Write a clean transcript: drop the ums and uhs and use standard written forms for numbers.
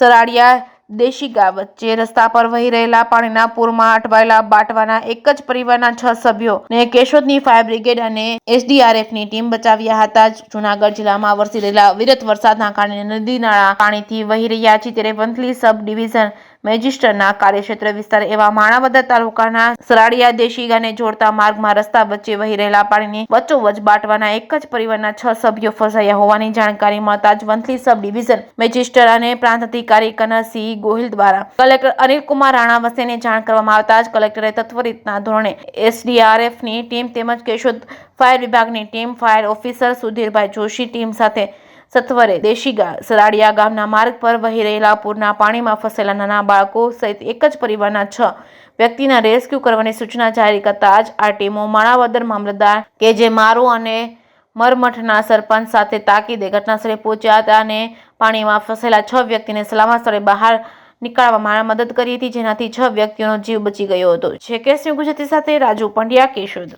સરાડિયા દેશીગા વચ્ચે રસ્તા પર વહી રહેલા પાણીના પૂરમાં અટવાયેલા બાટવાના એક જ પરિવારના 6 સભ્યોને કેશોદની ફાયર બ્રિગેડ અને એસડીઆરએફની ટીમ બચાવ્યા હતા. જૂનાગઢ જિલ્લામાં વરસી રહેલા વિરત વરસાદના કારણે નદી નાળા પાણીથી વહી રહ્યા છે, ત્યારે વંથલી સબ ડિવિઝન મેજિસ્ટ્રેટના કાર્યક્ષેત્ર વિસ્તાર એવા માણાવદર તાલુકાના સરાડિયા દેશીગાને જોડતા માર્ગમાં રસ્તા વચ્ચે વહી રહેલા પાણીની વચ્ચોવચ્ચ બાટવાના એક જ પરિવારના 6 સભ્યો ફસાયા હોવાની જાણકારી મળતા જ વંથલી સબ ડિવિઝન મેજિસ્ટ્રેટ અને પ્રાંત અધિકારી કનરસિંહ ગોહિલ દ્વારા કલેક્ટર અનિલકુમાર રાણાવસેને જાણ કરવામાં આવતા જ કલેક્ટરે તત્વરિતના ધોરણે એસડીઆરએફની ટીમ તેમજ કેશોદ ફાયર વિભાગની ટીમ, ફાયર ઓફિસર સુધીરભાઈ જોશી ટીમ સાથે સત્વરે દેશીગા સરાડિયા ગામના માર્ગ પર વહી રહેલા પૂરના પાણીમાં ફસાયેલા નાના બાળકો સહિત એક જ પરિવારના 6 વ્યક્તિના રેસ્ક્યુ કરવાની સૂચના જારી કરતા જ આ ટીમો માણાવદર મામલતદાર કે.જે. મારુ અને મરમઠના સરપંચ સાથે તાકીદે ઘટનાસ્થળે પહોંચ્યા હતા અને પાણીમાં ફસાયેલા 6 વ્યક્તિને સલામત સ્થળે બહાર નીકાળવામાં મદદ કરી હતી, જેનાથી 6 વ્યક્તિઓનો જીવ બચી ગયો હતો. છે કેસ ન્યૂઝ ગુજરાતી સાથે રાજુ પંડ્યા, કેશોદ.